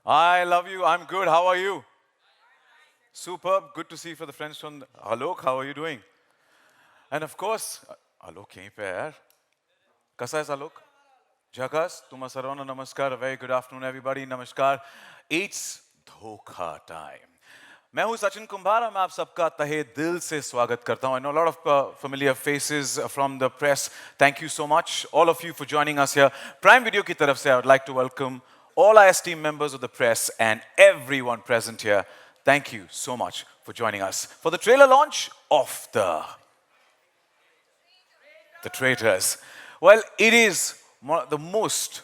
I love you. I'm good. How are you? Superb. Good to see you for the friends from Alok. How are you doing? And of course, Alok यहीं पे है यार. कैसा है Alok? Jagas, तुम्हारा सर्वांना नमस्कार. A very good afternoon, everybody. Namaskar. It's धोखा time. मैं हूं सचिन कुंभार और मैं आप सबका तहे दिल से स्वागत करता हूं. I know a lot of familiar faces from the press. Thank you so much, all of you, for joining us here. Prime Video की तरफ से I would like to welcome all our esteemed members of the press and everyone present here. Thank you so much for joining us for the trailer launch of The Traitors. Well, it is one of the most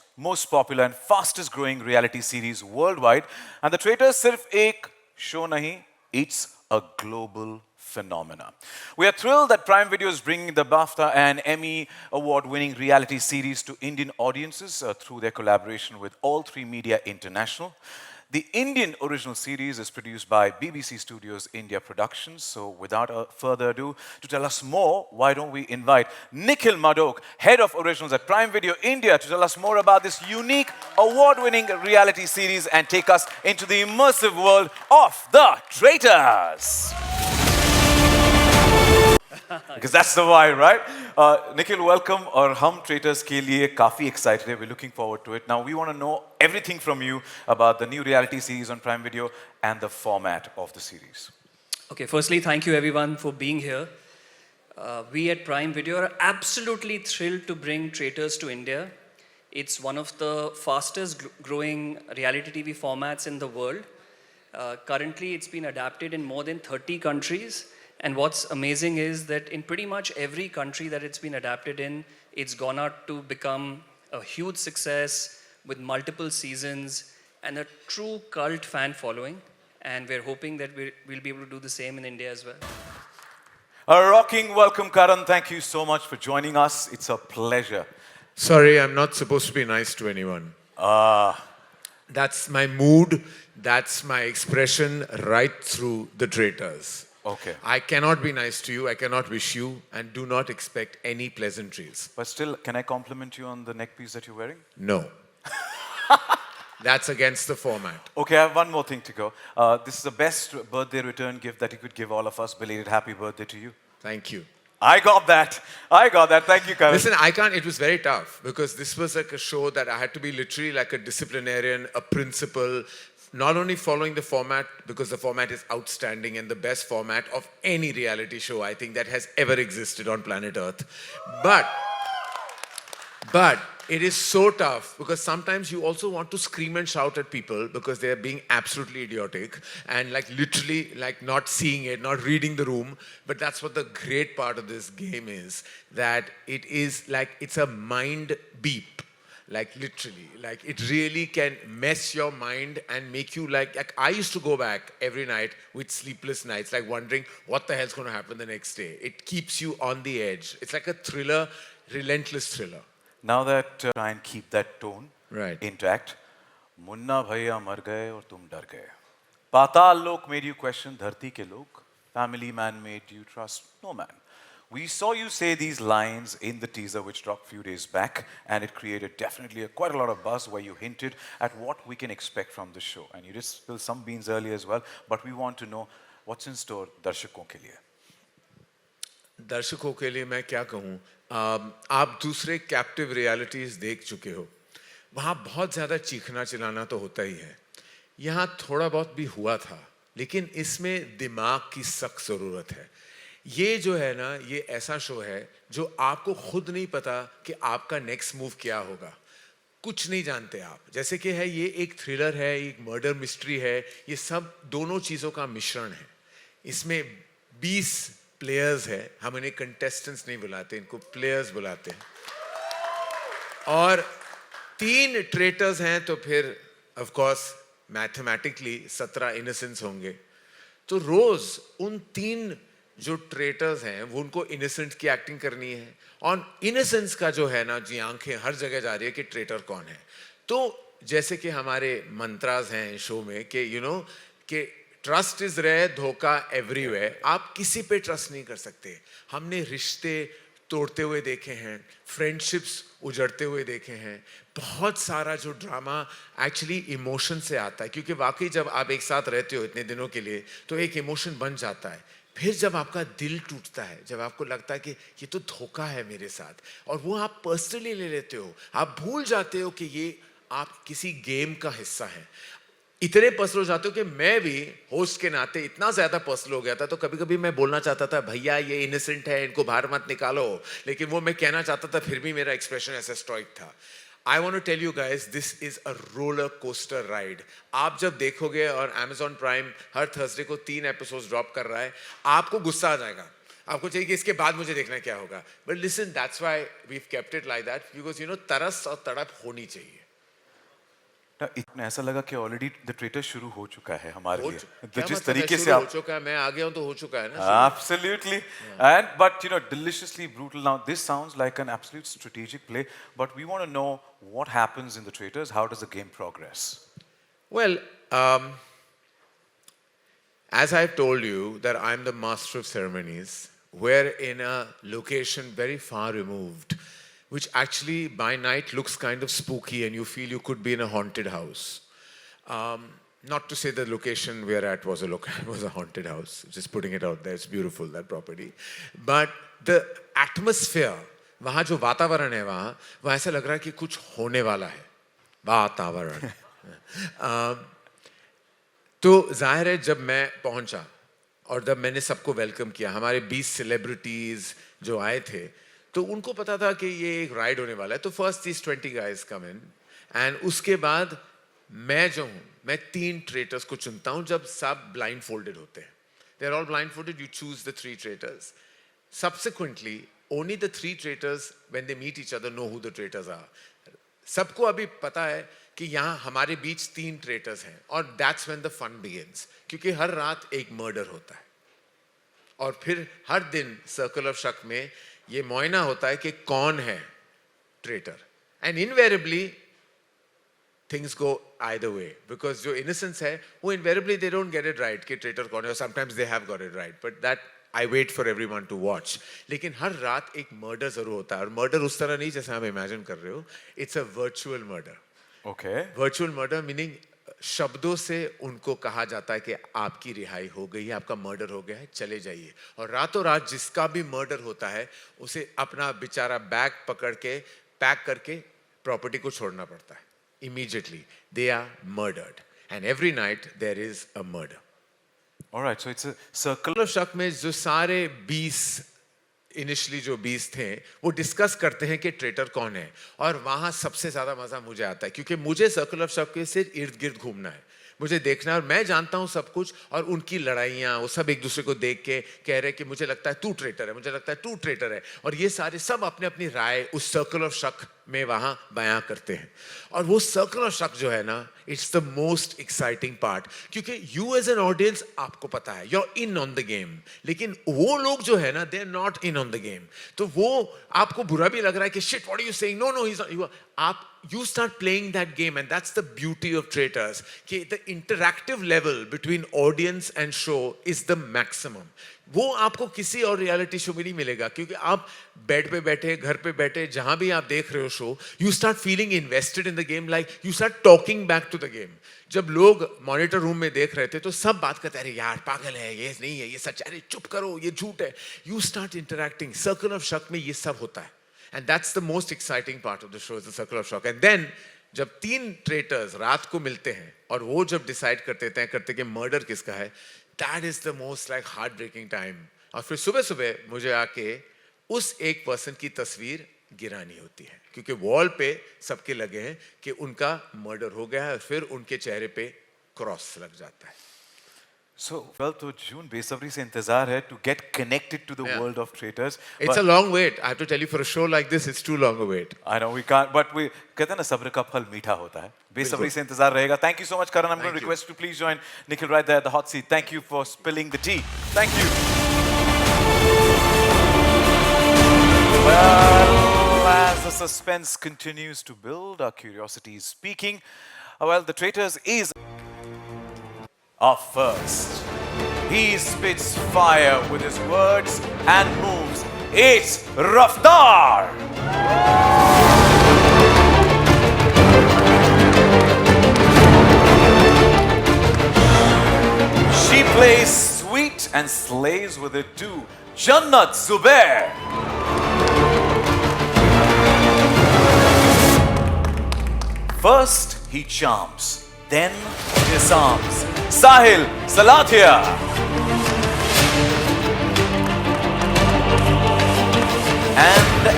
popular and fastest growing reality series worldwide, and The Traitors सिर्फ एक show nahi, it's a global phenomena. We are thrilled that Prime Video is bringing the BAFTA and Emmy award-winning reality series to Indian audiences through their collaboration with All3 Media International. The Indian original series is produced by BBC Studios India Productions. So without further ado, to tell us more, why don't we invite Nikhil Madok, Head of Originals at Prime Video India, to tell us more about this unique, award-winning reality series and take us into the immersive world of The Traitors. Because that's the vibe, right? Nikhil, welcome. और हम Traitors के लिए काफी excited हैं. We're looking forward to it. Now we want to know everything from you about the new reality series on Prime Video and the format of the series. Okay, firstly, thank you everyone for being here. We at Prime Video are absolutely thrilled to bring Traitors to India. It's one of the fastest growing reality TV formats in the world. Currently, it's been adapted in more than 30 countries. And what's amazing is that in pretty much every country that it's been adapted in, it's gone out to become a huge success with multiple seasons and a true cult fan following. And we're hoping that we'll be able to do the same in India as well. A rocking welcome, Karan. Thank you so much for joining us. It's a pleasure. Sorry, I'm not supposed to be nice to anyone. That's my mood. That's my expression right through The Traitors. Okay. I cannot be nice to you. I cannot wish you, and do not expect any pleasantries. But still, can I compliment you on the neck piece that you're wearing? No. That's against the format. Okay, I have one more thing to go. This is the best birthday return gift that you could give all of us. Belated happy birthday to you. Thank you. I got that. Thank you, Karan. Listen, I can't. It was very tough because this was like a show that I had to be literally like a disciplinarian, a principal, not only following the format because the format is outstanding and the best format of any reality show I think that has ever existed on planet Earth. But it is so tough because sometimes you also want to scream and shout at people because they are being absolutely idiotic and like literally like not seeing it, not reading the room. But that's what the great part of this game is, that it is like it's a mind beep. Like literally, like it really can mess your mind and make you like I used to go back every night with sleepless nights, like wondering what the hell's going to happen the next day. It keeps you on the edge. It's like a thriller, relentless thriller. Now that try and keep that tone intact. Munna भैया मर गए और तुम डर गए. पाताल लोक made you question धरती के लोग. Family man made you trust no man. We saw you say these lines in the teaser which dropped a few days back, and it created definitely quite a lot of buzz where you hinted at what we can expect from the show. And you did spill some beans earlier as well, but we want to know what's in store दर्शकों के लिए. दर्शकों के लिए मैं क्या कहूँ, आप दूसरे कैप्टिव रियलिटीज देख चुके हो, वहाँ बहुत ज़्यादा चीखना चिल्लाना तो होता ही है. यहाँ थोड़ा बहुत भी हुआ था, लेकिन इसमें दिमाग की सख्त ज़रूरत है. ये जो है ना, ये ऐसा शो है जो आपको खुद नहीं पता कि आपका नेक्स्ट मूव क्या होगा. कुछ नहीं जानते आप. जैसे कि है, ये एक थ्रिलर है, एक मर्डर मिस्ट्री है, ये सब दोनों चीज़ों का मिश्रण है. इसमें 20 प्लेयर्स है. हम इन्हें कंटेस्टेंट्स नहीं बुलाते, इनको प्लेयर्स बुलाते हैं. और 3 ट्रेटर्स हैं, तो फिर ऑफ कोर्स मैथमेटिकली 17 इनोसेंट्स होंगे. तो रोज उन 3 जो ट्रेटर्स हैं वो उनको इनोसेंट की एक्टिंग करनी है. और इनोसेंस का जो है ना, जी आंखें हर जगह जा रही है कि ट्रेटर कौन है. तो जैसे कि हमारे मंत्रास हैं शो में कि यू नो कि ट्रस्ट इज रेयर, धोखा एवरीवेयर. आप किसी पे ट्रस्ट नहीं कर सकते. हमने रिश्ते तोड़ते हुए देखे हैं, फ्रेंडशिप्स उजड़ते हुए देखे हैं, बहुत सारा जो ड्रामा एक्चुअली इमोशन से आता है, क्योंकि वाकई जब आप एक साथ रहते हो इतने दिनों के लिए तो एक इमोशन बन जाता है। फिर जब आपका दिल टूटता है, जब आपको लगता है कि ये तो धोखा है मेरे साथ, और वो आप पर्सनली ले लेते हो, आप भूल जाते हो कि ये आप किसी गेम का हिस्सा है। इतने पर्सनल हो जाते हो कि मैं भी होस्ट के नाते इतना ज्यादा पर्सनल हो गया था, तो कभी कभी मैं बोलना चाहता था भैया ये इनोसेंट है, इनको बाहर मत निकालो, लेकिन वो मैं कहना चाहता था, फिर भी मेरा एक्सप्रेशन ऐसा स्ट्राइक था। I want to tell you guys, this is a roller coaster ride. आप जब देखोगे, और Amazon प्राइम हर थर्सडे को 3 एपिसोड ड्रॉप कर रहा है, आपको गुस्सा आ जाएगा, आपको चाहिए कि इसके बाद मुझे देखना क्या होगा। But listen, that's why we kept it like that, because you know तरस और तड़प होनी चाहिए। इतना ऐसा लगा कि ऑलरेडी द ट्रेटर शुरू हो चुका है हमारे लिए, क्या जिस मतलब है, तरीके से शुरू हो आप चुका है, मैं आ गया हूं तो हो चुका है ना। absolutely and but you know deliciously brutal. Now this sounds like an absolute strategic play, but we want to know what happens in the traitors. How does the game progress? Well, as I've told you that I'm the master of ceremonies, we're in a location very far removed, which actually by night looks kind of spooky and you feel you could be in a haunted house. Not to say the location we're at was a haunted house, just putting it out there. It's beautiful, that property. But the atmosphere, वहाँ जो वातावरण है वहाँ ऐसा लग रहा है कि कुछ होने वाला है, वातावरण। तो जाहिर है जब मैं पहुंचा और जब मैंने सबको वेलकम किया, हमारे 20 सेलिब्रिटीज जो आए थे, तो उनको पता था कि ये एक राइड होने वाला है। तो first these 20 guys come in, and उसके बाद मैं जो हूँ, मैं 3 ट्रेटर्स को चुनता हूँ जब सब ब्लाइंड फोल्डेड होते हैं। They are all blind folded, you choose the 3 traitors. Subsequently, only the 3 traitors, when they meet each other, know who the traitors are. सबको अभी पता है कि यहाँ हमारे बीच 3 ट्रेटर्स हैं, और that's when the fun begins, क्योंकि हर रात एक मर्डर होता है, और फिर हर दिन सर्कल ऑफ शक में ये मुआयना होता है कि कौन है traitor, and invariably things go either way, because जो innocence है वो invariably they don't get it right कि ट्रेटर कौन है, और sometimes they have got it right, but that I wait for everyone to watch. लेकिन हर रात एक मर्डर जरूर होता है, और मर्डर उस तरह नहीं जैसे आप इमेजिन कर रहे हो, it's a virtual murder. Okay. Virtual murder meaning शब्दों से उनको कहा जाता है कि आपकी रिहाई हो गई है, आपका मर्डर हो गया है, चले जाइए। और रातों रात जिसका भी मर्डर होता है उसे अपना बेचारा बैग पकड़ के पैक करके प्रॉपर्टी को छोड़ना पड़ता है। Immediately they are murdered, and every night there is a murder. All right, so it's a circle. Circle of शक में जो सारे 20 इनिशियली जो 20 थे वो डिस्कस करते हैं कि ट्रेटर कौन है, और वहां सबसे ज्यादा मजा मुझे आता है, क्योंकि मुझे सर्कल ऑफ शक के सिर्फ इर्द गिर्द घूमना है, मुझे देखना है, और मैं जानता हूं सब कुछ, और उनकी लड़ाइयाँ वो सब एक दूसरे को देख के कह रहे कि मुझे लगता है तू ट्रेटर है, मुझे लगता है तू ट्रेटर है, और ये सारे सब अपने अपनी राय उस सर्कल ऑफ शक में वहां बयां करते हैं। और वो सर्कल ऑफ शक जो है ना, it's the most exciting part, क्योंकि यू एज एन ऑडियंस आपको पता है you are in on the game, लेकिन वो लोग जो है ना they are not in on the game, तो वो आपको बुरा भी लग रहा है कि shit what are you saying, no no he is not, you आप you start playing that game, and that's the beauty of traitors, कि the interactive level between audience and show is the maximum. वो आपको किसी और reality show में नहीं मिलेगा, क्योंकि आप बेड पे बैठे, घर पे बैठे, जहां भी आप देख रहे हो show, you start feeling invested in the game, like you start talking back to the game. जब लोग मॉनिटर रूम में देख रहे थे तो सब बात करते, अरे यार पागल है, ये नहीं है, ये सच, अरे चुप करो, ये झूठ है। You start interacting, circle of शक में ये सब होता है, and that's the most exciting part of the show, is the circle of shock. And then जब 3 ट्रेटर्स रात को मिलते हैं और वो जब डिसाइड करते तय करते कि मर्डर किसका है, that is the most like heart breaking time. और फिर सुबह सुबह मुझे आके उस एक पर्सन की तस्वीर गिरानी होती है, क्योंकि वॉल पे सबके लगे हैं कि उनका मर्डर हो गया है, और फिर उनके चेहरे पे क्रॉस लग जाता है। So, well, तो जून बेसब्री से इंतजार है to get connected to the world of traitors. It's a long wait. I have to tell you, for a show like this, it's too long a wait. I know we can't, but we कहते हैं ना सब्र का फल मीठा होता है, बेसब्री से इंतजार रहेगा। Thank you so much, Karan. I'm going to request you to please join Nikhil right there at the hot seat. Thank you for spilling the tea. Thank you. Well, as the suspense continues to build, our curiosity is speaking. Well, the traitors is up first. He spits fire with his words and moves it's Raftar. She plays sweet and slays with it too. Jannat Zubair. First he charms, then disarms. Sahil Salathia.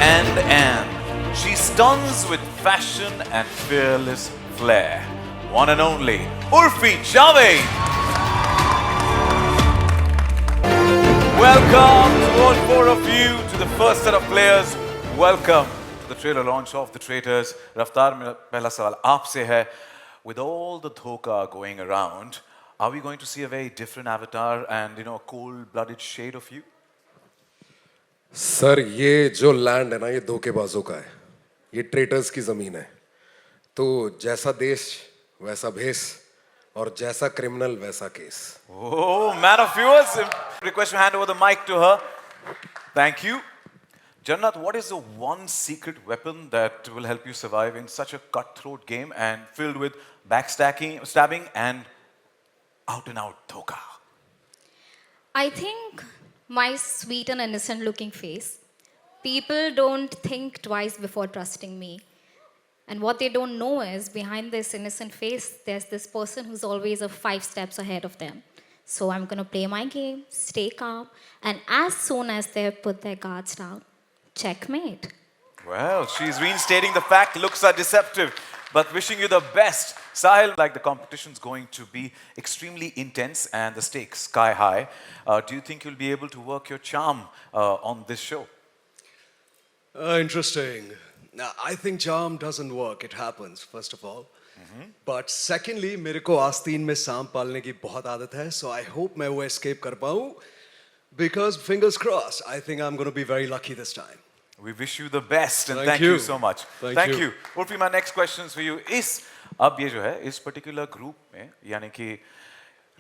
And she stuns with fashion and fearless flair. One and only Urfi Javed. Welcome to all four of you to the first set of players. Welcome to the trailer launch of The Traitors. Raftar, मेरा पहला सवाल आपसे है. With all the dhoka going around, are we going to see a very different avatar and a cold-blooded shade of you? Sir ये जो land है ना ये धोखेबाजों का है ये ट्रेटर्स की जमीन है तो जैसा देश वैसा भेस और जैसा क्रिमिनल वैसा case Oh, man of yours. Request to hand over the mic to her. Thank you. Jannat, what is the one secret weapon that will help you survive in such a cutthroat game and filled with backstabbing and out-and-out dhoka? I think my sweet and innocent looking face. People don't think twice before trusting me. And what they don't know is behind this innocent face, there's this person who's always 5 steps ahead of them. So I'm going to play my game, stay calm, and as soon as they put their guards down, checkmate. Well, she's reinstating the fact looks are deceptive, but wishing you the best. Sahil, like the competition's going to be extremely intense and the stakes sky high. Do you think you'll be able to work your charm on this show? Interesting. Now, I think charm doesn't work. It happens, first of all. But secondly, मेरे को आस्तीन में सांप पालने की बहुत आदत है, so I hope मैं वो escape कर पाऊँ. Because fingers crossed, I think I'm going to be very lucky this time. We wish you the best and Thank thank you you. so much. Thank you. Urfi, my next question is for you. अब ये जो है इस particular group में यानी कि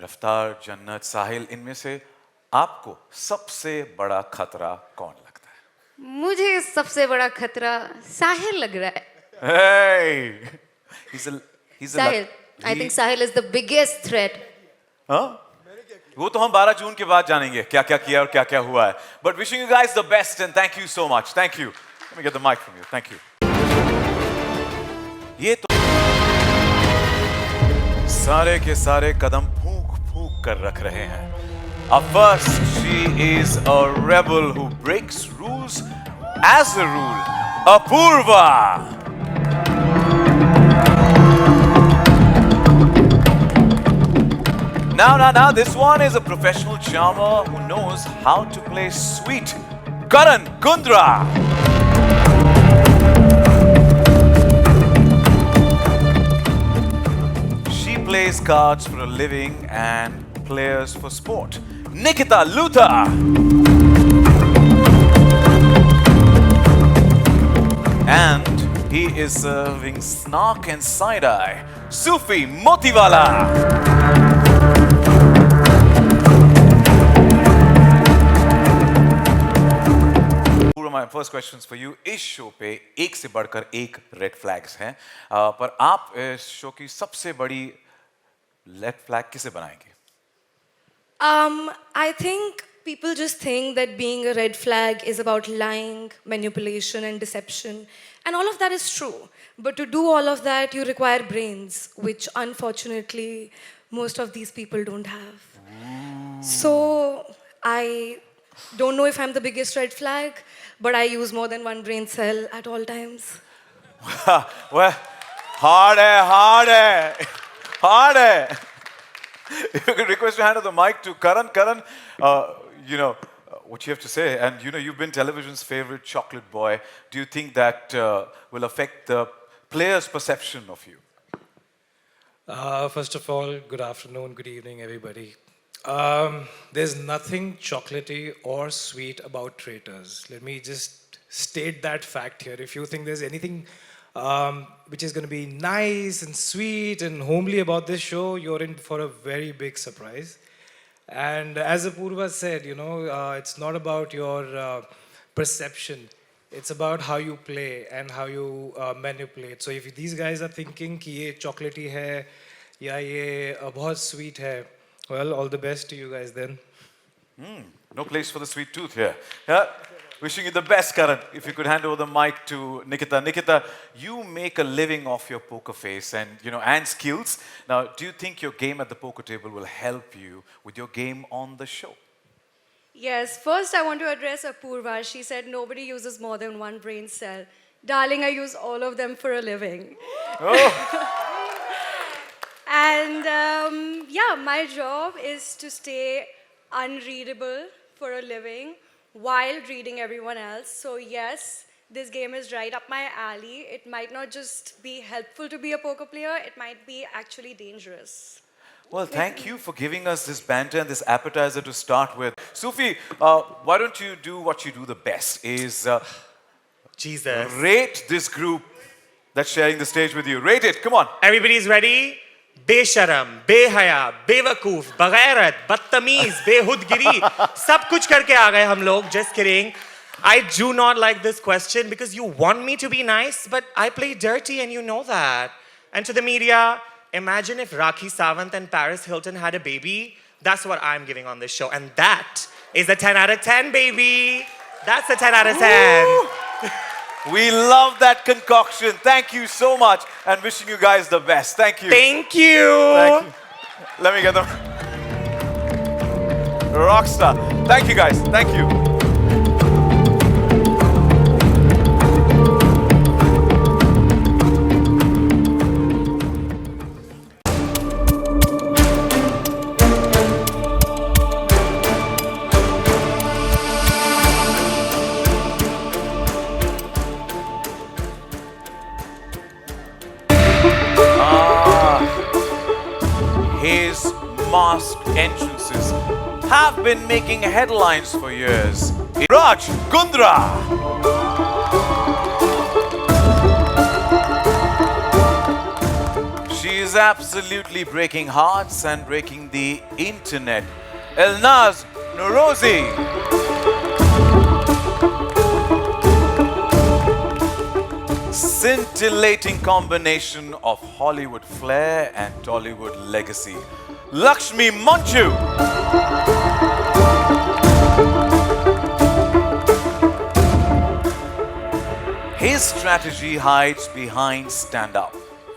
रफ्तार, जन्नत, साहिल इनमें से आपको सबसे बड़ा खतरा कौन लगता है? मुझे सबसे बड़ा खतरा साहिल लग रहा है. Hey, he's a Sahil. I think Sahil is the biggest threat. हाँ? वो तो हम 12 जून के बाद जानेंगे क्या क्या किया और क्या क्या हुआ है. But wishing you guys the best and thank you so much. Thank you. Let me get the mic from you. Thank you. ये तो सारे के सारे कदम फूंक फूंक कर रख रहे हैं. Up first, she is a rebel who breaks rules as a rule. Apurva. Now, this one is a professional charmer who knows how to play sweet. Karan Kundra. She plays cards for a living and players for sport. Nikita Luther. And he is serving snark and side-eye. Sufi Motiwala. My first questions for you. इस show पे एक से बढ़कर एक red flags हैं, पर आप इस शो की सबसे बड़ी रेड फ्लैग किसे बनाएंगे? I think people just think that being a red flag is about lying, manipulation, and deception. And all of that is true. But to do all of that, you require brains, which unfortunately most of these people don't have. So I don't know if I'm the biggest red flag, but I use more than one brain cell at all times. Well, hard hai. If you could request to hand over the mic to Karan. Karan, what you have to say, and you've been television's favorite chocolate boy. Do you think that will affect the players' perception of you? First of all, good afternoon, good evening, everybody. There's nothing chocolatey or sweet about Traitors. Let me just state that fact here. If you think there's anything which is going to be nice and sweet and homely about this show, you're in for a very big surprise. And as Apurva said, it's not about your perception. It's about how you play and how you manipulate. So if these guys are thinking कि ये chocolatey है या ये बहुत sweet है, well, all the best to you guys then. No place for the sweet tooth here. Yeah. Wishing you the best, Karan. If you could hand over the mic to Nikita. Nikita, you make a living off your poker face and skills. Now, do you think your game at the poker table will help you with your game on the show? Yes, first I want to address Apurva. She said nobody uses more than one brain cell. Darling, I use all of them for a living. And yeah, my job is to stay unreadable for a living while reading everyone else. So yes, this game is right up my alley. It might not just be helpful to be a poker player, it might be actually dangerous. Well, thank you for giving us this banter and this appetizer to start with. Sufi, why don't you do what you do the best, is Jesus. rate this group that's sharing the stage with you. Rate it, come on. Everybody's ready? बेशरम, बेहया, बेवकूफ, बगैरत, बदतमीज, बेहुदगिरी, सब कुछ करके आ गए हम लोग. Just kidding. I do not like this question because you want me to be nice, but I play dirty and you know that. And to the media, imagine if Rakhi Sawant and Paris Hilton had a baby. That's what I'm giving on this show. And that is a 10 out of 10, baby. That's a 10 out of 10. We love that concoction. Thank you so much and wishing you guys the best. Thank you. Thank you. Thank you. Let me get them. Rockstar. Thank you guys. Thank you. His masked entrances have been making headlines for years. Raj Kundra. She is absolutely breaking hearts and breaking the internet. Elnaz Nurozi. Scintillating combination of Hollywood flair and Tollywood legacy. Lakshmi Manchu. His strategy hides behind stand-up.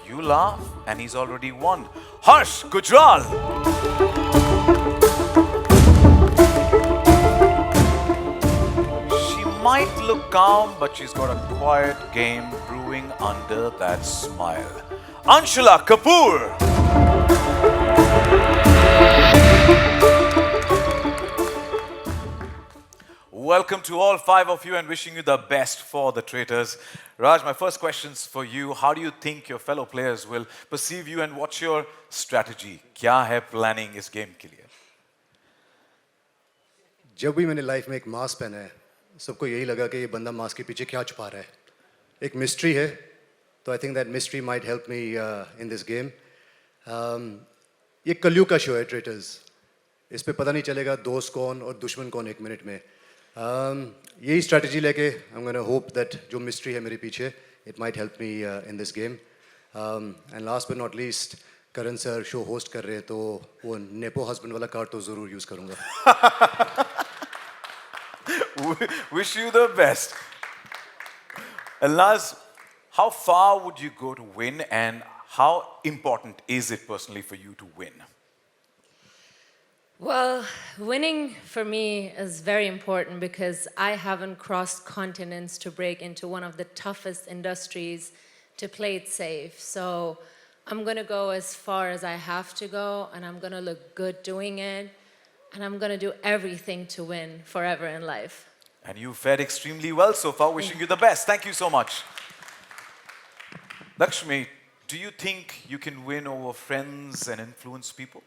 You laugh and he's already won. Harsh Gujral. She might look calm, but she's got a quiet game brewing under that smile. Anshula Kapoor. Welcome to all five of you and wishing you the best for the Traitors. Raj, my first question's for you. How do you think your fellow players will perceive you and what's your strategy? क्या है planning इस game के लिए? जब भी मैंने life में एक मास्क पहना है, सबको यही लगा कि ये बंदा मास्क के पीछे क्या छुपा रहा है. एक मिस्ट्री है, तो I think that mystery might help me in this game. ये कलयुग का शो है ट्रेटर्स. इस पे पता नहीं चलेगा दोस्त कौन और दुश्मन कौन एक मिनट में. यही स्ट्रैटेजी लेके I am gonna hope that जो मिस्ट्री है मेरे पीछे, it might help me in this game. And last but not least, Karan sir show host कर रहे हैं तो वो नेपो हस्बैंड वाला कार्ड तो ज़रूर यूज़ करूँगा. Wish you the best. Elnaz, how far would you go to win and how important is it personally for you to win? Well, winning for me is very important because I haven't crossed continents to break into one of the toughest industries to play it safe. So I'm going to go as far as I have to go, and I'm going to look good doing it, and I'm going to do everything to win forever in life. And you fared extremely well so far. Wishing you the best. Thank you so much. Lakshmi, do you think you can win over friends and influence people?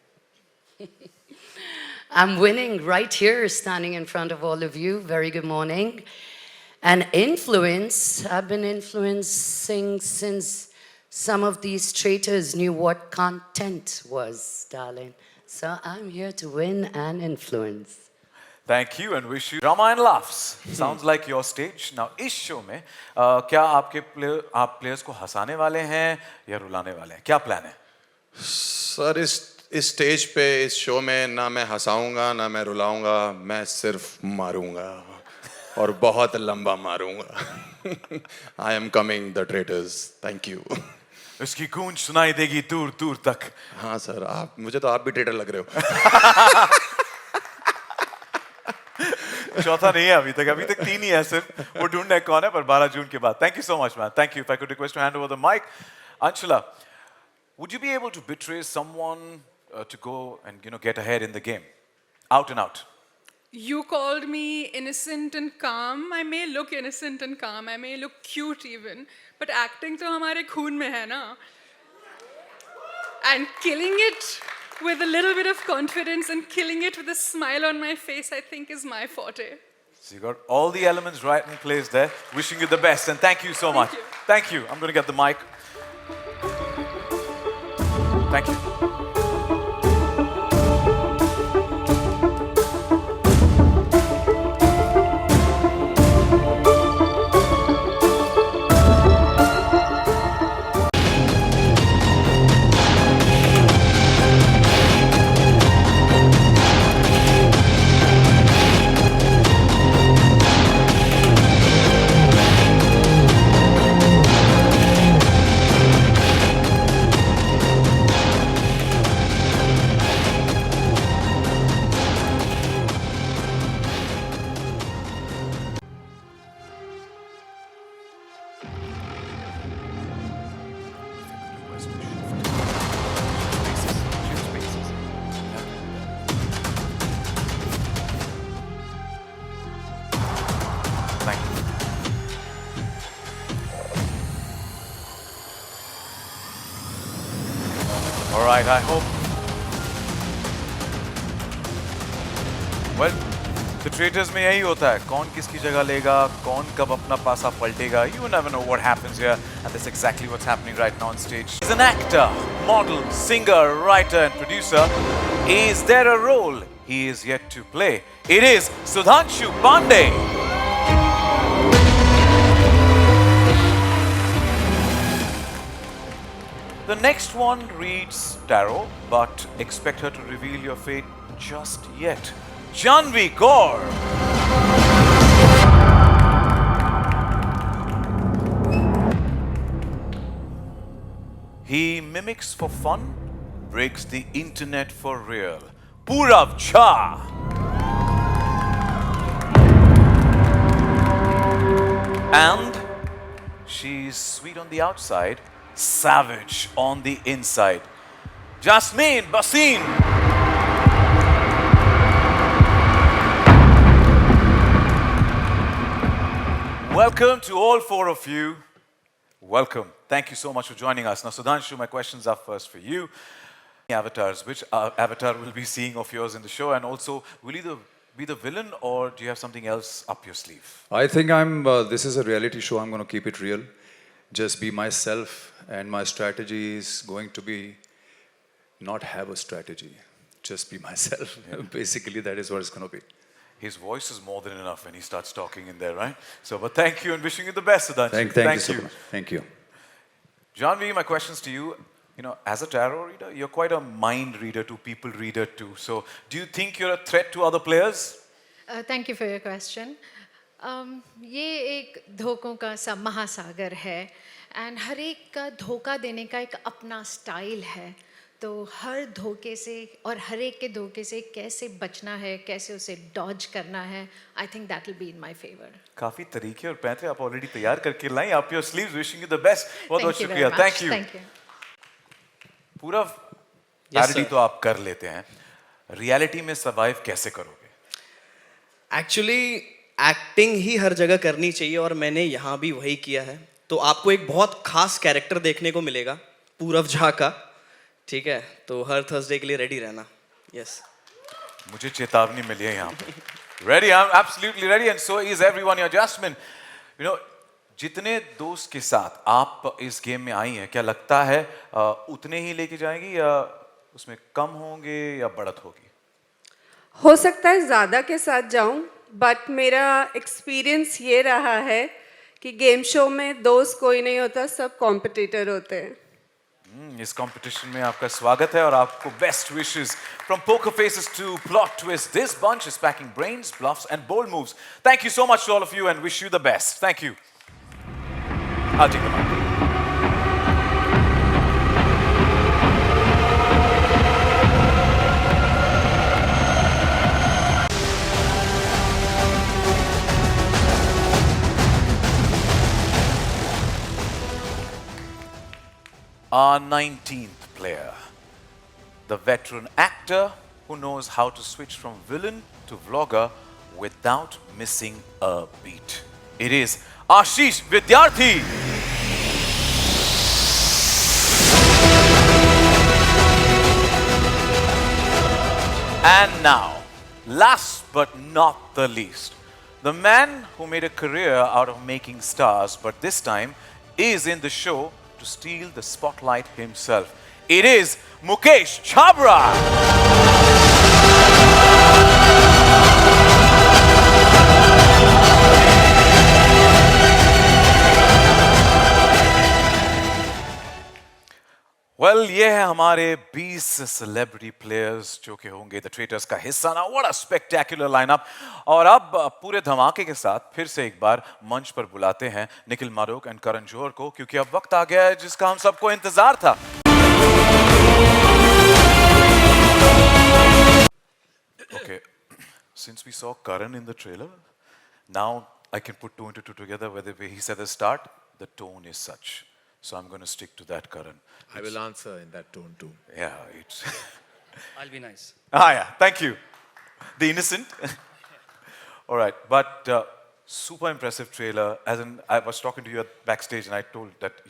I'm winning right here, standing in front of all of you. Very good morning. And influence, I've been influencing since some of these traitors knew what content was, darling. So I'm here to win and influence. Thank you and wish you drama and laughs. Sounds like your stage. Now, इस show में क्या आप players को हंसाने वाले हैं या रुलाने वाले हैं? क्या plan है? सर इस स्टेज पे इस शो में ना मैं हंसाऊंगा ना मैं रुलाऊंगा, मैं सिर्फ मारूंगा और बहुत लंबा मारूंगा. I am coming the traitors. Thank you. इसकी गूंज सुनाई देगी दूर दूर तक. हाँ सर, मुझे तो आप भी ट्रेटर लग रहे हो. चौथा नहीं है अभी तक 3 ही है सिर्फ. वो ढूंढना है कौन है, पर 12 जून के बाद. Thank you so much, man. Thank you. If I could request to hand over the mic, Anshula, would you be able to betray someone to go and get ahead in the game, out and out? You called me innocent and calm. I may look innocent and calm. I may look cute even, but acting तो हमारे खून में है ना. And killing it with a little bit of confidence and killing it with a smile on my face, I think is my forte. So you got all the elements right in place there. Wishing you the best and thank you so much. Thank you. I'm going to get the mic. Thank you. Thank you. All right, I hope. Well, the traitors में यही होता है. कौन किसकी जगह लेगा, कौन कब अपना पासा पलटेगा. You never know what happens here, and that's exactly what's happening right now on stage. He's an actor, model, singer, writer, and producer. Is there a role he is yet to play? It is Sudhanshu Pandey. The next one reads tarot, but expect her to reveal your fate just yet. Janvi Kaur. He mimics for fun, breaks the internet for real. Purav Jha. And she's sweet on the outside, savage on the inside. Jasmine Basim. Welcome to all 4 of you. Welcome. Thank you so much for joining us. Now, Sudhanshu, my questions are first for you. Avatars, which avatar will be seeing of yours in the show? And also, will you be the villain or do you have something else up your sleeve? I think this is a reality show. I'm going to keep it real. Just be myself, and my strategy is going to be not have a strategy. Just be myself. Yeah. Basically, that is what it's going to be. His voice is more than enough when he starts talking in there, right? So, but thank you and wishing you the best, Sudhanshu. Thank you so much. Thank you. Janvi, my questions to you. As a tarot reader, you're quite a mind reader too, people reader too. So, do you think you're a threat to other players? Thank you for your question. ये एक धोखों का महासागर है, and हर एक का धोखा देने का एक अपना स्टाइल है. तो हर धोखे से और हर एक के धोखे से कैसे बचना है, कैसे उसे डॉज करना है, I think that will be in my favor. काफी तरीके और पैंतरे आप ऑलरेडी तैयार करके लाई. Up your sleeves, wishing you the best. बहुत शुक्रिया. Thank you. Thank you. Purav, parody तो आप कर लेते हैं. रियलिटी में सर्वाइव कैसे करोगे? एक्चुअली एक्टिंग ही हर जगह करनी चाहिए और मैंने यहाँ भी वही किया है. तो आपको एक बहुत खास कैरेक्टर देखने को मिलेगा पूरव झा का. ठीक है, तो हर थर्सडे के लिए रेडी रहना. यस. मुझे चेतावनी मिली है यहाँ पे. Ready, I'm absolutely ready, and so is everyone here. Jasmine, जितने दोस्त के साथ आप इस गेम में आई हैं, क्या लगता है उतने ही लेके जाएंगी या उसमें कम होंगे या बढ़त होगी? हो सकता है ज़्यादा के साथ जाऊं, बट मेरा एक्सपीरियंस ये रहा है कि गेम शो में दोस्त कोई नहीं होता, सब कॉम्पिटिटर होते हैं. इस कंपटीशन में आपका स्वागत है और आपको best wishes from poker faces to plot twist. This bunch is packing brains, bluffs and bold moves. Thank you so much to all of you and wish you the best. Thank you. I'll take the mic. Our 19th player, the veteran actor who knows how to switch from villain to vlogger without missing a beat. It is Ashish Vidyarthi. And now, last but not the least, the man who made a career out of making stars, but this time is in the show to steal the spotlight himself. It is Mukesh Chhabra. Well, ये है हमारे 20 celebrity players जो कि होंगे the traitors का हिस्सा. ना what a spectacular lineup. और अब पूरे धमाके के साथ फिर से एक बार मंच पर बुलाते हैं निखिल मारूक एंड करण जौहर को, क्योंकि अब वक्त आ गया है जिसका हम सबको इंतजार था. Okay, since we saw Karan in the trailer, now I can put two and two together. Whether he said at the start, the tone is such. So I'm going to stick to that, Karan. I will answer in that tone too. Yeah, it's. I'll be nice. Yeah, thank you. The innocent. All right, but super impressive trailer. As in, I was talking to you at backstage, and I told that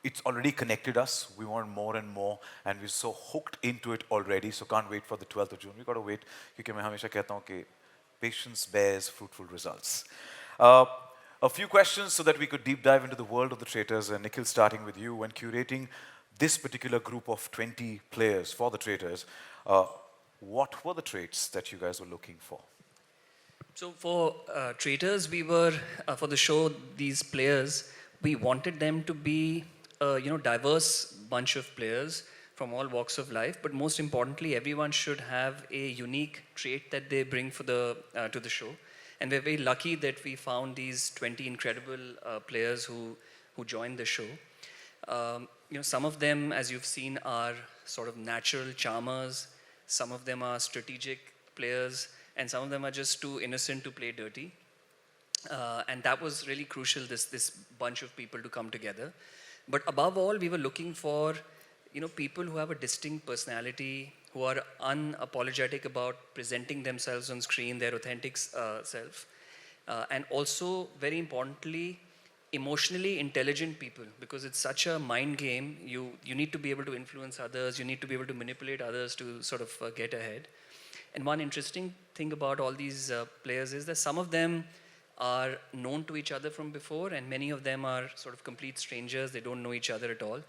it's already connected us. We want more and more, and we're so hooked into it already. So can't wait for the 12th of June. We got to wait, because I always कहता हूँ कि patience bears fruitful results. A few questions so that we could deep dive into the world of the traitors. And Nikhil, starting with you, when curating this particular group of 20 players for the traitors, what were the traits that you guys were looking for? So for traitors, we were for the show, these players, we wanted them to be diverse bunch of players from all walks of life. But most importantly, everyone should have a unique trait that they bring for the to the show. And we're very lucky that we found these 20 incredible players who joined the show. Some of them, as you've seen, are sort of natural charmers. Some of them are strategic players, and some of them are just too innocent to play dirty. And that was really crucial, this bunch of people to come together. But above all, we were looking for people who have a distinct personality, who are unapologetic about presenting themselves on screen, their authentic self. And also, very importantly, emotionally intelligent people, because it's such a mind game. You need to be able to influence others, you need to be able to manipulate others to sort of get ahead. And one interesting thing about all these players is that some of them are known to each other from before, and many of them are sort of complete strangers. They don't know each other at all.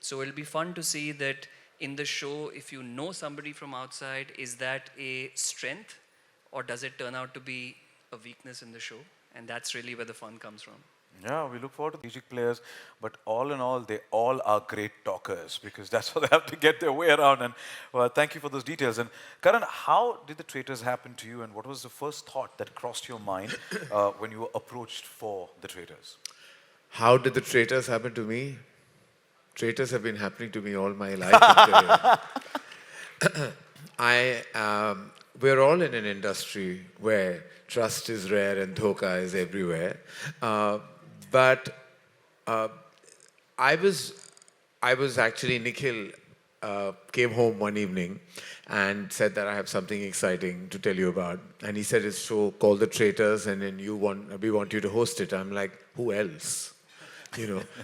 So it'll be fun to see that in the show, if you know somebody from outside, is that a strength, or does it turn out to be a weakness in the show? And that's really where the fun comes from. Yeah, we look forward to strategic players, but all in all, they all are great talkers, because that's how they have to get their way around. And well, thank you for those details. And Karan, how did the traitors happen to you, and what was the first thought that crossed your mind when you were approached for the traitors? How did the traitors happen to me? Traitors have been happening to me all my life. We're all in an industry where trust is rare and dhoka is everywhere. But I was actually, Nikhil came home one evening and said that I have something exciting to tell you about. And he said, it's a show called The Traitors, and then we want you to host it. I'm like, who else,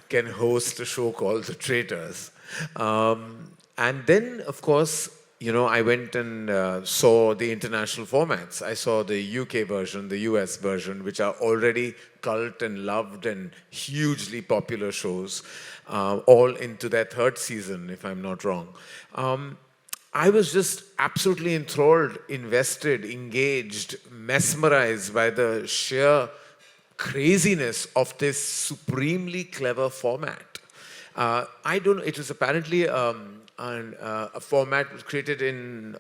can host a show called The Traitors? And then, of course, I went and saw the international formats. I saw the UK version, the US version, which are already cult and loved and hugely popular shows, all into their third season, if I'm not wrong. I was just absolutely enthralled, invested, engaged, mesmerized by the sheer craziness of this supremely clever format. I don't know, it was apparently a format was created in,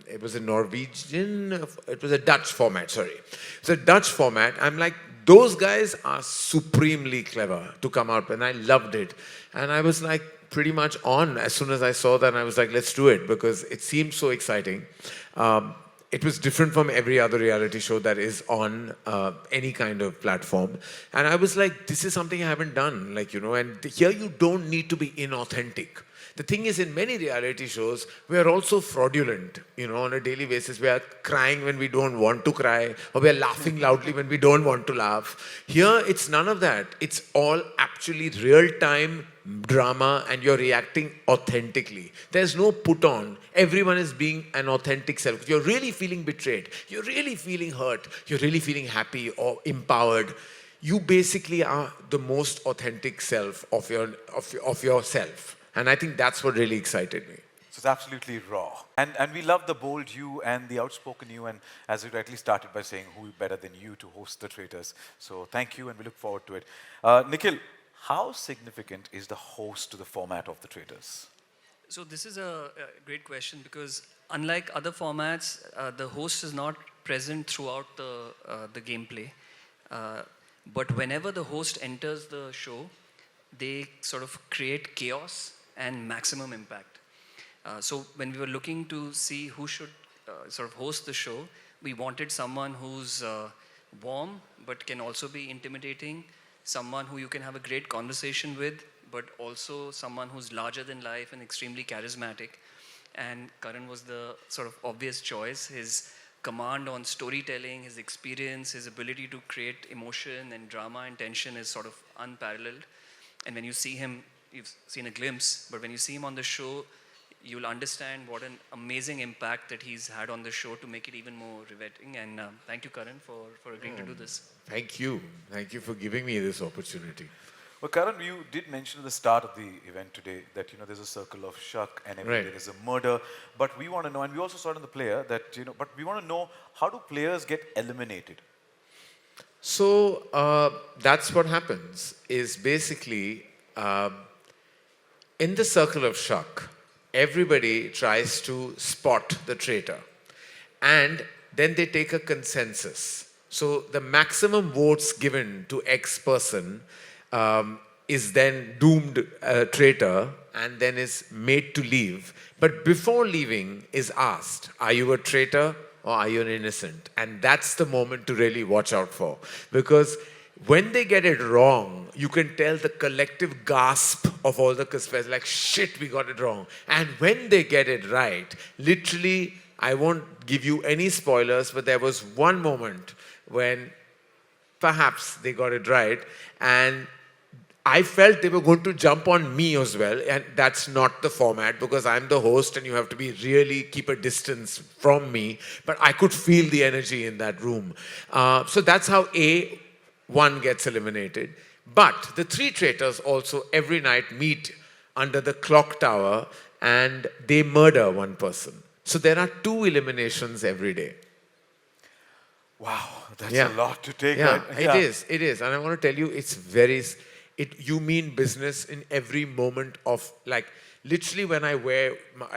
it was a Norwegian, it was a Dutch format, sorry. It's a Dutch format. I'm like, those guys are supremely clever to come out, and I loved it. And I was like, pretty much on as soon as I saw that, and I was like, let's do it, because it seemed so exciting. It was different from every other reality show that is on any kind of platform. And I was like, this is something I haven't done, like, you know, and here you don't need to be inauthentic. The thing is, in many reality shows, we are also fraudulent, you know, on a daily basis. We are crying when we don't want to cry, or we are laughing loudly when we don't want to laugh. Here, it's none of that. It's all actually real-time drama, and you're reacting authentically. There's no put on. Everyone is being an authentic self. You're really feeling betrayed. You're really feeling hurt. You're really feeling happy or empowered. You basically are the most authentic self of yourself. And I think that's what really excited me. So it's absolutely raw. And we love the bold you and the outspoken you, and as you rightly started by saying, who better than you to host the Traitors. So thank you, and we look forward to it. Nikhil, how significant is the host to the format of the Traitors? So this is a great question, because unlike other formats, the host is not present throughout the gameplay. But whenever the host enters the show, they sort of create chaos and maximum impact. So when we were looking to see who should sort of host the show, we wanted someone who's warm but can also be intimidating, someone who you can have a great conversation with, but also someone who's larger than life and extremely charismatic. And Karan was the sort of obvious choice. His command on storytelling, his experience, his ability to create emotion and drama and tension is sort of unparalleled. And when you see him, you've seen a glimpse, but when you see him on the show, you'll understand what an amazing impact that he's had on the show to make it even more riveting. And thank you, Karan, for agreeing to do this. Thank you. Thank you for giving me this opportunity. Well, Karan, you did mention at the start of the event today that, you know, there's a circle of shuck and every day there's a murder. But we want to know, and we also saw it in the player, that, you know, but we want to know, how do players get eliminated? So that's what happens, is basically in the circle of shuck, everybody tries to spot the traitor, and then they take a consensus. So the maximum votes given to X person is then doomed traitor, and then is made to leave. But before leaving is asked, are you a traitor or are you an innocent? And that's the moment to really watch out for, because when they get it wrong, you can tell the collective gasp of all the conspirators, like, shit, we got it wrong. And when they get it right, literally, I won't give you any spoilers, but there was one moment when perhaps they got it right, and I felt they were going to jump on me as well, and that's not the format, because I'm the host and you have to be really keep a distance from me, but I could feel the energy in that room. So that's how one gets eliminated. But the three traitors also every night meet under the clock tower and they murder one person. So there are 2 eliminations every day. Wow, that's a lot to take. Yeah, right? it is. And I want to tell you, it's you mean business in every moment of, like, literally when I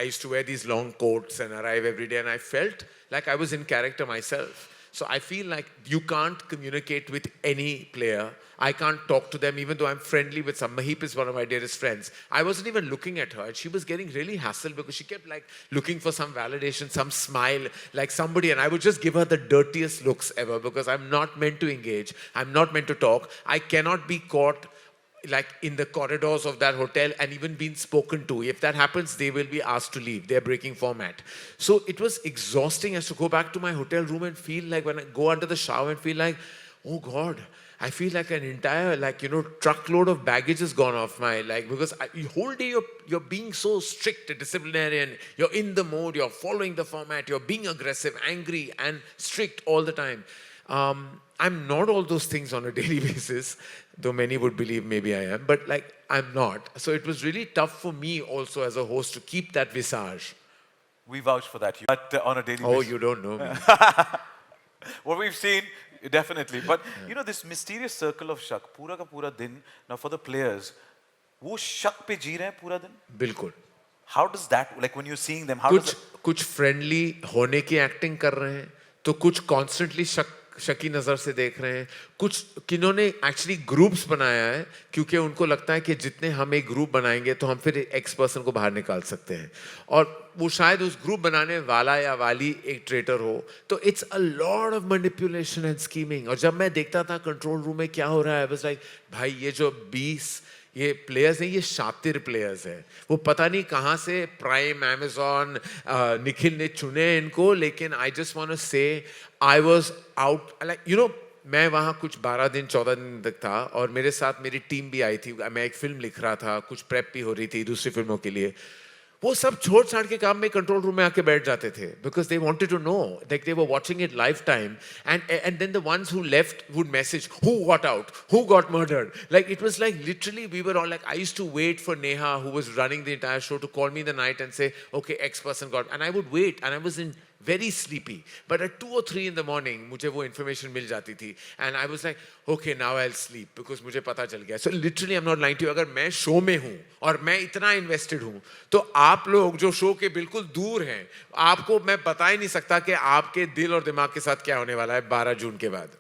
used to wear these long coats and arrive every day, and I felt like I was in character myself. So I feel like you can't communicate with any player. I can't talk to them, even though I'm friendly with some. Mahip is one of my dearest friends. I wasn't even looking at her, and she was getting really hassled because she kept like looking for some validation, some smile, like somebody, and I would just give her the dirtiest looks ever, because I'm not meant to engage. I'm not meant to talk. I cannot be caught like in the corridors of that hotel and even being spoken to. If that happens, they will be asked to leave. They're breaking format. So it was exhausting as to go back to my hotel room and feel like, when I go under the shower and feel like, oh God, I feel like an entire, like, you know, truckload of baggage has gone off my, like, because the whole day you're being so strict, disciplinarian, you're in the mode, you're following the format, you're being aggressive, angry, and strict all the time. I'm not all those things on a daily basis, though many would believe maybe I am, but like, I'm not. So it was really tough for me also as a host to keep that visage. We vouch for that. But on a daily Oh, basis. you don't know me. What we've seen, definitely. But you know, this mysterious circle of shak, पूरा का पूरा दिन, now for the players, वो शक पे जी रहे हैं पूरा दिन? बिल्कुल. How does that, like when you're seeing them, how does कुछ फ्रेंडली होने की एक्टिंग कर रहे हैं, तो कुछ कॉन्स्टेंटली शकी नज़र से देख रहे हैं, कुछ किन्होंने एक्चुअली ग्रुप्स बनाया है क्योंकि उनको लगता है कि जितने हम एक ग्रुप बनाएंगे तो हम फिर एक्स पर्सन को बाहर निकाल सकते हैं, और वो शायद उस ग्रुप बनाने वाला या वाली एक ट्रेटर हो. तो it's a lot of manipulation and scheming. और जब मैं देखता था कंट्रोल रूम में क्या हो रहा है, आई वाज लाइक भाई ये जो 20 ये प्लेयर्स हैं, ये शातिर प्लेयर्स हैं. वो पता नहीं कहाँ से प्राइम, अमेजॉन, निखिल ने चुने इनको. लेकिन आई जस्ट वांट टू से I was out, like you know, मैं वहाँ कुछ 12 दिन 14 दिन तक था और मेरे साथ मेरी टीम भी आई थी. मैं एक फिल्म लिख रहा था, कुछ प्रेप भी हो रही थी दूसरी फिल्मों के लिए. वो सब छोड़ छाड़ के काम में कंट्रोल रूम में आके बैठ जाते थे because they wanted to know, like they were watching it live time. And then the ones who left would message who got out, who got murdered. Like it was like literally we were all like, I used to wait for Neha who was running the entire show to call me in the night and say okay X person got, and I would wait and I was in very sleepy, but at 2 or 3 in the morning मुझे वो information मिल जाती थी and I was like okay now I'll sleep because मुझे पता चल गया. So literally I'm not lying to you, अगर मैं शो में हूँ और मैं इतना invested हूँ तो आप लोग जो शो के बिल्कुल दूर हैं, आपको मैं बता ही नहीं सकता कि आपके दिल और दिमाग के साथ क्या होने वाला है 12 जून के बाद.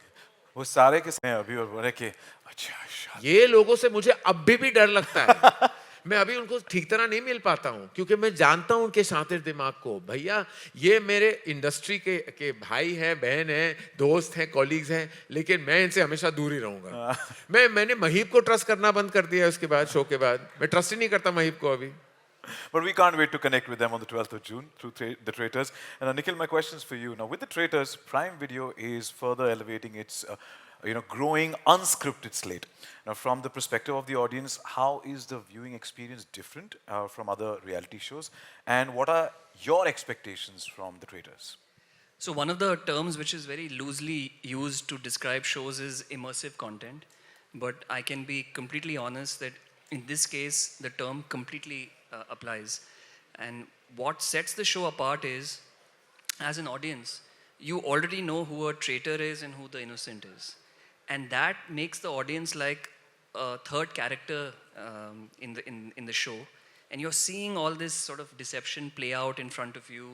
वो सारे के सारे अभी और बोले कि अच्छा ये लोगों से मुझे अब भी डर लगता है. मैं अभी उनको ठीक तरह नहीं मिल पाता हूँ क्योंकि मैं जानता हूँ उनके शातिर दिमाग को. भैया ये मेरे इंडस्ट्री के भाई हैं, बहन हैं, दोस्त हैं, कॉलीग्स हैं, लेकिन मैं इनसे हमेशा दूर ही रहूंगा. मैंने महीब को ट्रस्ट करना बंद कर दिया उसके बाद, शो के बाद मैं ट्रस्ट ही नहीं करता महीब को अभी. But we can't wait to connect with them on the 12th of June through The Traitors. And Nikhil, my question's for you. Now, with The Traitors, Prime Video is further elevating its growing unscripted slate. Now, from the perspective of the audience, how is the viewing experience different from other reality shows? And what are your expectations from The Traitors? So one of the terms which is very loosely used to describe shows is immersive content. But I can be completely honest that in this case, the term completely applies. And what sets the show apart is, as an audience, you already know who a traitor is and who the innocent is. And that makes the audience like a third character in the show. And you're seeing all this sort of deception play out in front of you.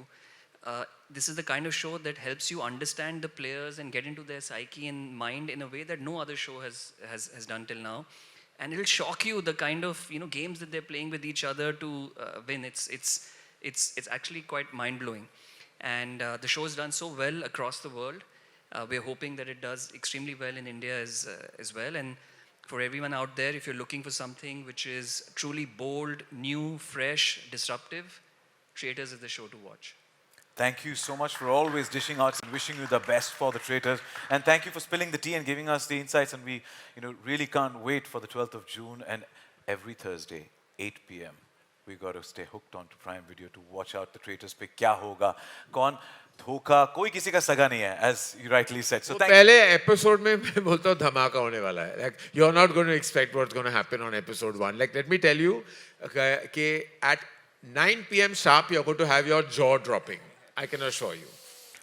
This is the kind of show that helps you understand the players and get into their psyche and mind in a way that no other show has done till now. And it'll shock you the kind of games that they're playing with each other to win. It's actually quite mind blowing. And the show is done so well across the world. We're hoping that it does extremely well in India as well. And for everyone out there, if you're looking for something which is truly bold, new, fresh, disruptive, Traitors is the show to watch. Thank you so much for always dishing out and wishing you the best for The Traitors. And thank you for spilling the tea and giving us the insights. And we really can't wait for the 12th of June. And every Thursday, 8 p.m., we got to stay hooked onto Prime Video to watch out The Traitors पे क्या होगा, कौन धोखा, कोई किसी का सगा नहीं है, as you rightly said. So पहले एपिसोड में मैं बोलता हूँ धमाका होने वाला है. Like you're not going to expect what's going to happen on episode 1. Like let me tell you, कि at 9 p.m. sharp you're going to have your jaw dropping. I can assure you.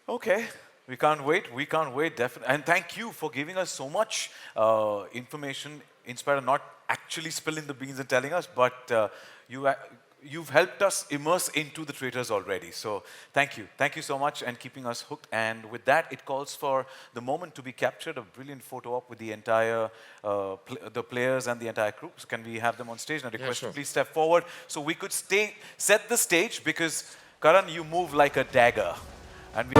Okay. We can't wait. We can't wait, definitely. And thank you for giving us so much information, in spite of not actually spilling the beans and telling us, but you've helped us immerse into The Traitors already. So thank you. Thank you so much and keeping us hooked. And with that, it calls for the moment to be captured, a brilliant photo op with the entire, the players and the entire crew. So can we have them on stage? And I request you please step forward so we could set the stage, because Karan, you move like a dagger. And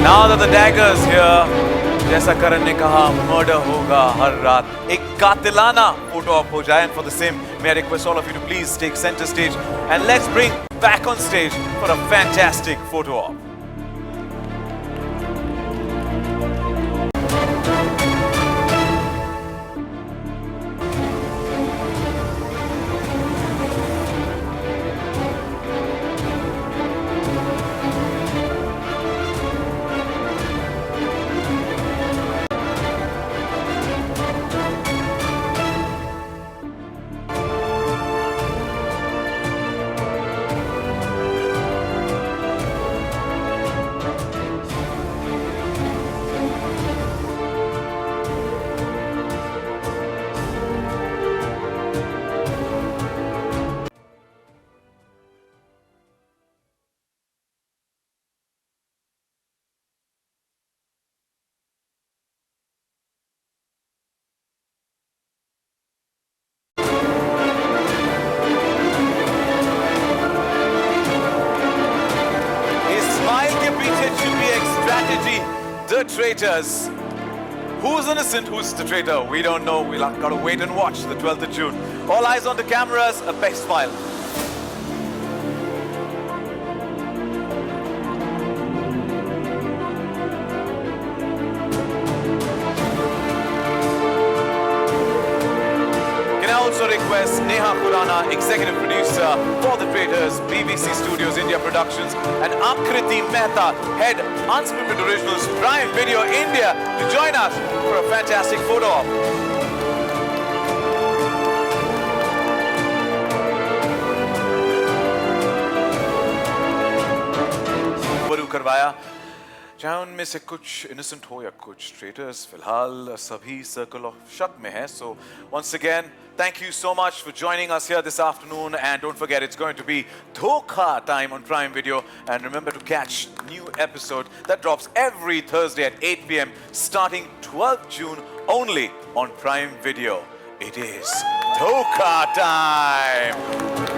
now that the dagger's here, जैसा करण ने कहा, murder होगा हर रात, एक कातिलाना photo op हो जाए. And for the same, may I request all of you to please take center stage and let's bring back on stage for a fantastic photo op. Traitors. Who's innocent, who's the traitor? We don't know. We'll have got to wait and watch the 12th of June. All eyes on the cameras, Apex File. Also request Neha Khurana, executive producer for The Traitors, BBC Studios India Productions, and Akriti Mehta, head Unscripted Originals, Prime Video India, to join us for a fantastic photo op. शुरू करवाया चाहे उनमें से कुछ innocent हो या कुछ traitors, फिलहाल सभी circle of शक में है. So once again, thank you so much for joining us here this afternoon, and don't forget it's going to be Dhokha time on Prime Video, and remember to catch new episode that drops every Thursday at 8 p.m. starting 12th June only on Prime Video. It is Dhokha time.